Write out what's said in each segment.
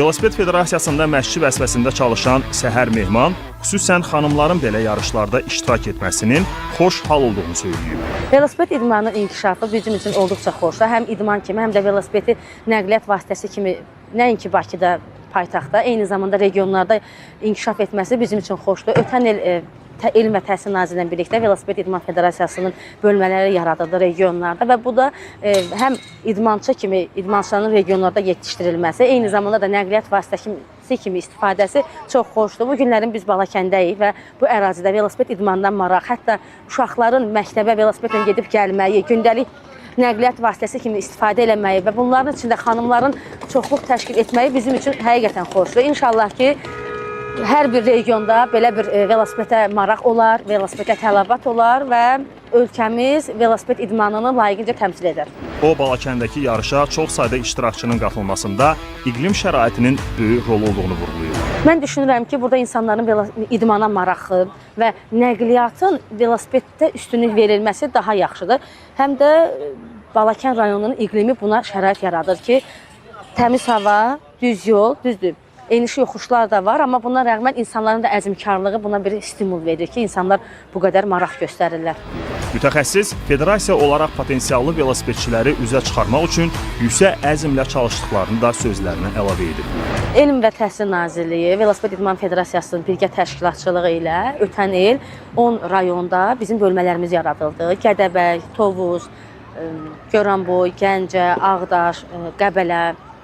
Velosiped Federasiyasında məşqçi vəzifəsində çalışan Səhər Mehman xüsusən xanımların belə yarışlarda iştirak etməsinin xoş hal olduğunu söyləyib. Velosiped idmanının inkişafı bizim üçün olduqca xoşdur. Həm idman kimi, həm də velosipedi nəqliyyat vasitəsi kimi nəinki Bakıda, paytaxtda, eyni zamanda regionlarda inkişaf etməsi bizim üçün xoşdur. Ötən il Elm və Təhsil Nazirliyi ilə birlikdə Velosiped İdman Federasiyasının bölmələri yaradıldı regionlarda və bu da həm idmançı kimi idmançıların regionlarda yetişdirilməsi, eyni zamanda da nəqliyyat vasitəsi kimi istifadəsi çox xoşdur. Bu günlərin biz Balakəndəyik və bu ərazidə velosiped idmandan maraq, hətta uşaqların məktəbə velosipedlə gedib gəlməyi, gündəlik nəqliyyat vasitəsi kimi istifadə eləməyi və bunların içində xanımların çoxluq təşkil etməyi bizim üçün həqiqətən xoşdur. İnşallah ki, hər bir regionda belə bir velosipedə maraq olar, velosipedə tələbat olar və ölkəmiz velosiped idmanını layiqincə təmsil edər. O, Balakəndəki yarışa çox sayda iştirakçının qatılmasında iqlim şəraitinin böyük rol olduğunu vurğulayır. Mən düşünürəm ki, burada insanların idmana marağı və nəqliyyatın velosipeddə üstünlük verilməsi daha yaxşıdır. Həm də Balakənd rayonunun iqlimi buna şərait yaradır ki, təmiz hava, düz yol, düzdür. Enişi yoxuşlar da var, amma buna rəğmən insanların da əzmkarlığı buna bir stimul verir ki, insanlar bu qədər maraq göstərirlər. Mütəxəssis federasiya olaraq potensiallı velosipedçiləri üzə çıxarmaq üçün yüksək əzmlə çalışdıqlarını da sözlərinə əlavə edib. Elm və Təhsil Nazirliyi Velosiped İdman Federasiyasının birgə təşkilatçılığı ilə ötən il 10 rayonda bizim bölmələrimiz yaradıldı. Gədəbəy, Tovuz, Goranboy, Gəncə, Ağdaş, Qəbələ,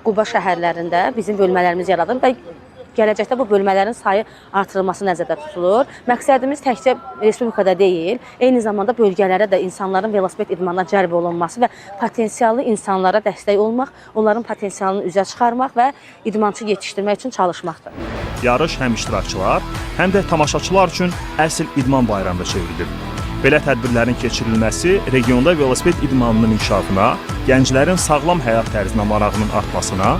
Quba şəhərlərində bizim bölmələrimiz yaradılıb və gələcəkdə bu bölmələrin sayı artırılması nəzərdə tutulur. Məqsədimiz təkcə respublikada deyil, eyni zamanda bölgələrə də insanların velosiped idmanına cəlb olunması və potensiallı insanlara dəstək olmaq, onların potensialını üzə çıxarmaq və idmançı yetişdirmək üçün çalışmaqdır. Yarış həm iştirakçılar, həm də tamaşaçılar üçün əsl idman bayramına çevrilir. Belə tədbirlərin keçirilməsi regionda velosiped idmanının inkişafına, gənclərin sağlam həyat tərzinə marağının artmasına